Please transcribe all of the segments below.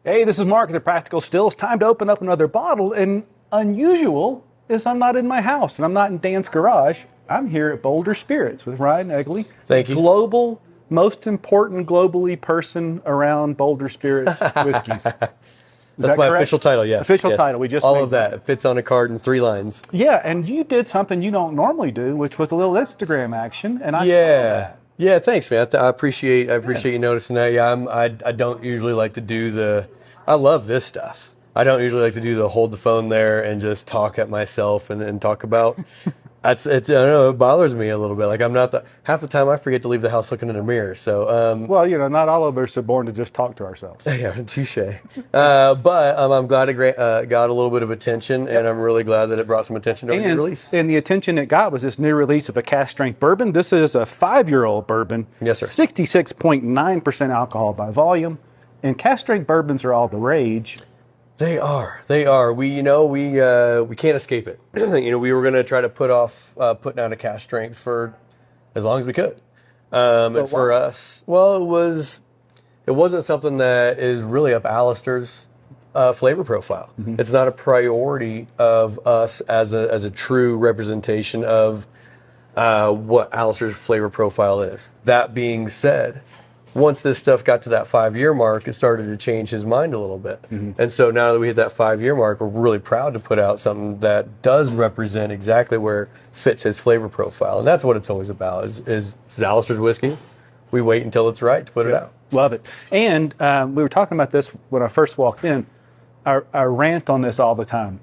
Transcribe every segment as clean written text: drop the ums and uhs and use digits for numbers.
Hey, this is Mark at the Practical Stills. Time to open up another bottle. And unusual is I'm not in my house and I'm not in Dan's garage. I'm here at Boulder Spirits with Ryan Egley. Thank you. Global, most important globally person around Boulder Spirits whiskeys. That's my official title, yes. Official title. We just all made of that. It fits on a card in 3 lines. Yeah, and you did something you don't normally do, which was a little Instagram action, and I saw that. Yeah, thanks, man. I appreciate you noticing that. Yeah, I don't usually like to do the. I love this stuff. I don't usually like to do the hold the phone there and just talk at myself and talk about. I don't know. It bothers me a little bit. Like I'm not half the time I forget to leave the house looking in a mirror. So well, not all of us are born to just talk to ourselves. Yeah, touche. But I'm glad it got a little bit of attention, and I'm really glad that it brought some attention to our new release. And the attention it got was this new release of a cask strength bourbon. This is a 5-year-old bourbon. Yes, sir. 66.9% alcohol by volume, and cask strength bourbons are all the rage. They are. We can't escape it. We were going to try to put off putting out a cask strength for as long as we could. And for us, well, it wasn't something that is really up Alistair's flavor profile. Mm-hmm. It's not a priority of us as a true representation of what Alistair's flavor profile is. That being said, once this stuff got to that 5-year mark, it started to change his mind a little bit. Mm-hmm. And so now that we hit that 5-year mark, we're really proud to put out something that does represent exactly where it fits his flavor profile. And that's what it's always about, is Alistair's whiskey. We wait until it's right to put it out. Love it. And we were talking about this when I first walked in. I rant on this all the time.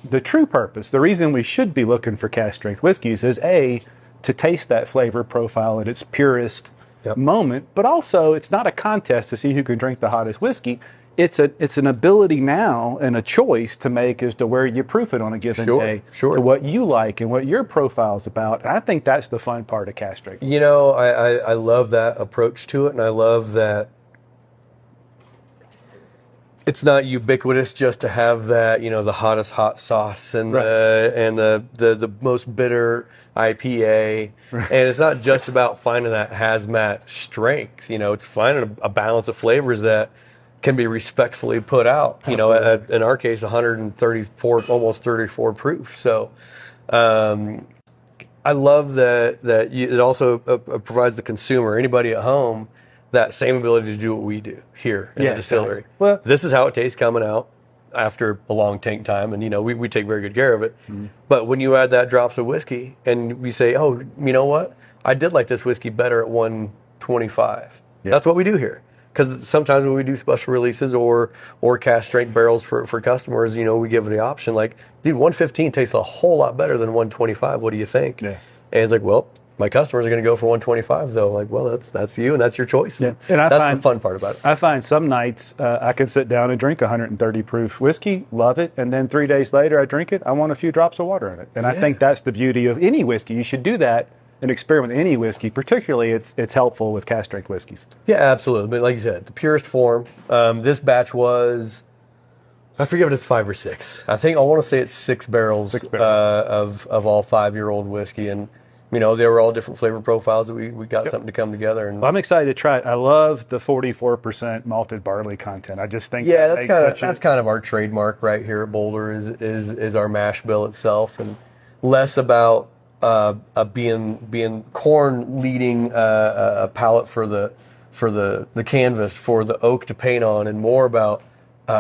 The true purpose, the reason we should be looking for cask strength whiskeys is A, to taste that flavor profile at its purest moment, but also it's not a contest to see who can drink the hottest whiskey. It's an ability now and a choice to make as to where you proof it on a given day to what you like and what your profile is about. And I think that's the fun part of cask strength. I love that approach to it, and I love that it's not ubiquitous just to have that, the hottest hot sauce and the most bitter IPA. Right. And it's not just about finding that hazmat strength. It's finding a balance of flavors that can be respectfully put out. In our case, 134, almost 34 proof. So I love that it also provides the consumer, anybody at home, that same ability to do what we do here in the distillery. Exactly. Well, this is how it tastes coming out after a long tank time, and we take very good care of it. Mm-hmm. But when you add that drops of whiskey, and we say, oh, you know what? I did like this whiskey better at 125. Yeah. That's what we do here. Because sometimes when we do special releases or cask strength barrels for customers, we give the option like, dude, 115 tastes a whole lot better than 125. What do you think? Yeah. And it's like, well, my customers are going to go for 125 though. Like, well, that's you and that's your choice. Yeah. And that's the fun part about it. I find some nights I can sit down and drink 130 proof whiskey, love it, and then 3 days later I drink it, I want a few drops of water in it. And I think that's the beauty of any whiskey. You should do that and experiment with any whiskey. Particularly, it's helpful with cask strength whiskeys. Yeah, absolutely. But like you said, the purest form. This batch was, I forget if it's 5 or 6. I want to say it's 6 barrels, of all 5-year-old whiskey. And they were all different flavor profiles that we got something to come together. And well, I'm excited to try it. I love the 44% malted barley content. I just think that's kind of our trademark right here at Boulder is our mash bill itself, and less about being corn leading a palette for the canvas for the oak to paint on, and more about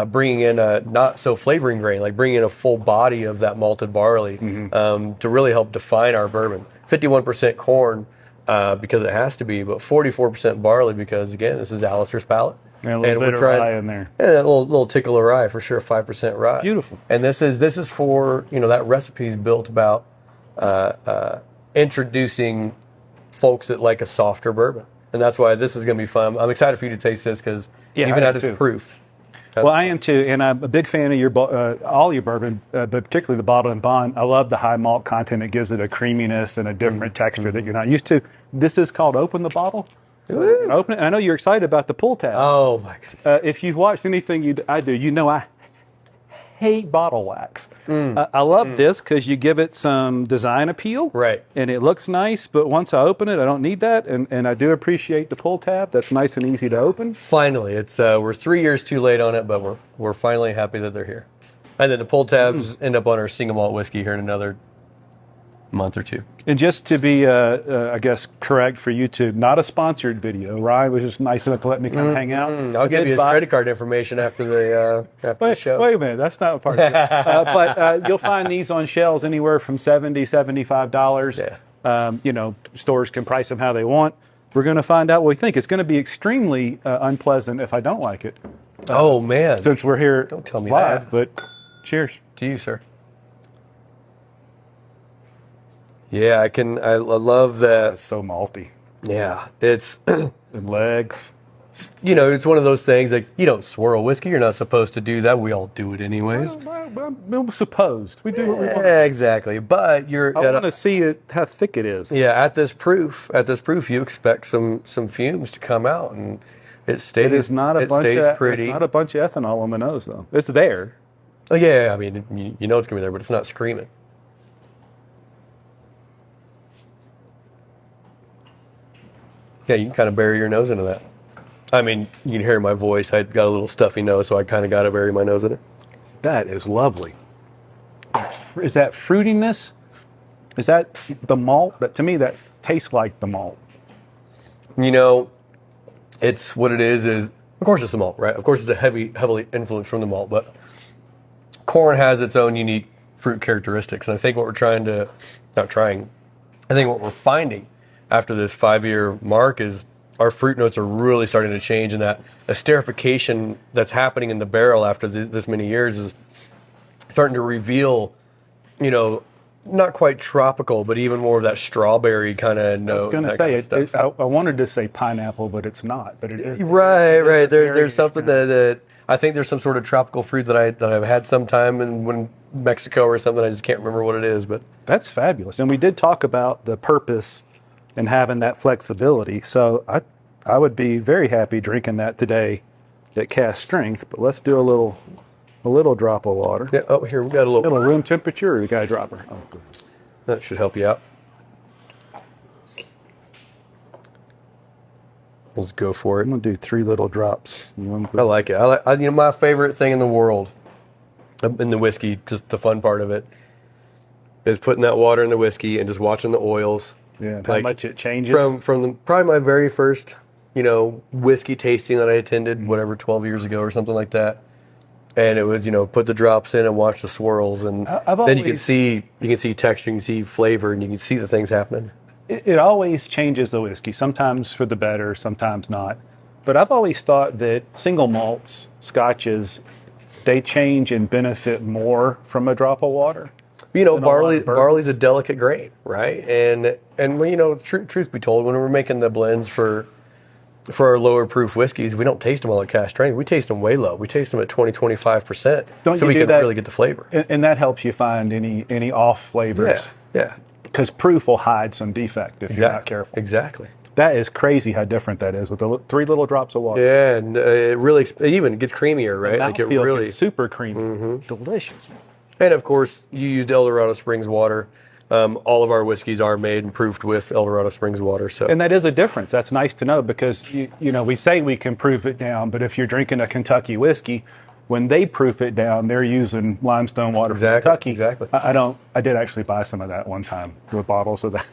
bringing in a not so flavoring grain, like bringing in a full body of that malted barley, to really help define our bourbon. 51% corn because it has to be, but 44% barley because, again, this is Alistair's palate. And a little bit of rye in there. Yeah, a little tickle of rye for sure, 5% rye. Beautiful. And this is for, that recipe is built about introducing folks that like a softer bourbon. And that's why this is going to be fun. I'm excited for you to taste this because even at its proof. Well, I am too, and I'm a big fan of your all your bourbon, but particularly the Bottle and Bond. I love the high malt content. It gives it a creaminess and a different texture that you're not used to. This is called Open the Bottle. Open it. I know you're excited about the pull tab. Oh my goodness! If you've watched anything I do, I hate bottle wax. I love this because you give it some design appeal. Right. And it looks nice, but once I open it, I don't need that. And I do appreciate the pull tab. That's nice and easy to open. Finally, it's we're 3 years too late on it, but we're finally happy that they're here. And then the pull tabs end up on our single malt whiskey here in another month or two. And just to be, I guess, correct for YouTube, not a sponsored video. Ryan was just nice enough to let me come hang out. I'll give you his credit card information after the show. Wait a minute, that's not a part of it. But you'll find these on shelves anywhere from $70, $75. Yeah. You know, stores can price them how they want. We're going to find out what we think. It's going to be extremely unpleasant if I don't like it. Oh, man. Since we're here Don't tell me live, that. but cheers. To you, sir. Yeah, I love that. It's so malty. Yeah, it's, And legs. you know, it's one of those things like you don't swirl whiskey. You're not supposed to do that. We all do it anyways. I'm supposed. We do what we want. Yeah, exactly. But you're I want to see it, how thick it is. yeah, at this proof, you expect some fumes to come out, and it stays. It is not a bunch stays of pretty. It's not a bunch of ethanol on the nose though. It's there. Oh yeah, I mean, you know it's gonna be there, but it's not screaming. Yeah, you can kind of bury your nose into that. I mean, you can hear my voice. I got a little stuffy nose, so I kind of got to bury my nose in it. That is lovely. Is that fruitiness? Is that the malt? That to me, that tastes like the malt. You know, it's what it is. Of course, it's the malt, right? Of course, it's a heavily influenced from the malt, but corn has its own unique fruit characteristics, and I think what I think what we're finding after this 5-year mark is our fruit notes are really starting to change, and that esterification that's happening in the barrel after this many years is starting to reveal, you know, not quite tropical, but even more of that strawberry kind of note. I was going to say, I wanted to say pineapple, but it's not. But it is. Right. There's something that I think there's some sort of tropical fruit that I've had sometime in Mexico or something. I just can't remember what it is, but that's fabulous. And we did talk about the purpose and having that flexibility. So I would be very happy drinking that today at Cask strength. But let's do a little drop of water. yeah. Oh, here we got a little. Room temperature, or we got a dropper? Oh, good. That should help you out. Let's go for it. I'm gonna do 3 little drops. I like it. You know, my favorite thing in the world, in the whiskey, just the fun part of it, is putting that water in the whiskey and just watching the oils. Yeah, and how much it changes. From probably my very first, you know, whiskey tasting that I attended, whatever, 12 years ago or something like that. And it was, you know, put the drops in and watch the swirls, and then you can see texture, you can see flavor, and you can see the things happening. It always changes the whiskey, sometimes for the better, sometimes not. But I've always thought that single malts, scotches, they change and benefit more from a drop of water. You know, barley's a delicate grain, right? And you know, truth be told, when we're making the blends for our lower proof whiskeys, we don't taste them all at Cask strength. We taste them way low. We taste them at 20-25%. So we can really get the flavor. And that helps you find any off flavors. Yeah. Because proof will hide some defect if you're not careful. Exactly. That is crazy how different that is with the 3 little drops of water. Yeah, and it really even gets creamier, right? Like it really gets super creamy. Delicious. And of course, you used El Dorado Springs water. All of our whiskeys are made and proofed with El Dorado Springs water. So, and that is a difference. That's nice to know, because you know, we say we can proof it down, but if you're drinking a Kentucky whiskey, when they proof it down, they're using limestone water from Kentucky. Exactly. I did actually buy some of that one time with bottles of that.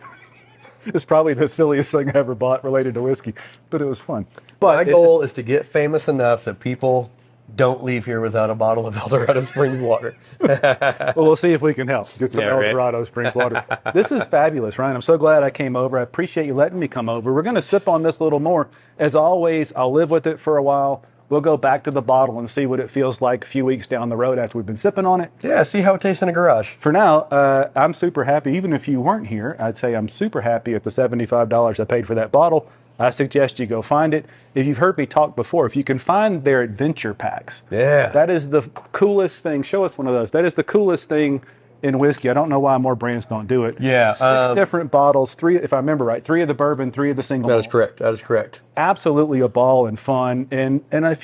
It's probably the silliest thing I ever bought related to whiskey, but it was fun. But my goal is to get famous enough that people don't leave here without a bottle of El Dorado Springs water. Well, we'll see if we can help. Get some El Dorado Springs water. This is fabulous, Ryan. I'm so glad I came over. I appreciate you letting me come over. We're going to sip on this a little more. As always, I'll live with it for a while. We'll go back to the bottle and see what it feels like a few weeks down the road after we've been sipping on it. Yeah, see how it tastes in a garage. For now, I'm super happy. Even if you weren't here, I'd say I'm super happy at the $75 I paid for that bottle. I suggest you go find it. If you've heard me talk before, if you can find their adventure packs, yeah, that is the coolest thing. Show us one of those. That is the coolest thing in whiskey. I don't know why more brands don't do it. Yeah, 6 different bottles, 3, if I remember right, 3 of the bourbon, 3 of the single. That is correct. That is correct. Absolutely a ball and fun. And if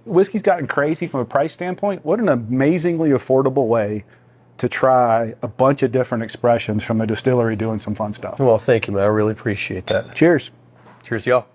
whiskey's gotten crazy from a price standpoint, what an amazingly affordable way to try a bunch of different expressions from a distillery doing some fun stuff. Well, thank you, man. I really appreciate that. Cheers. Cheers, y'all.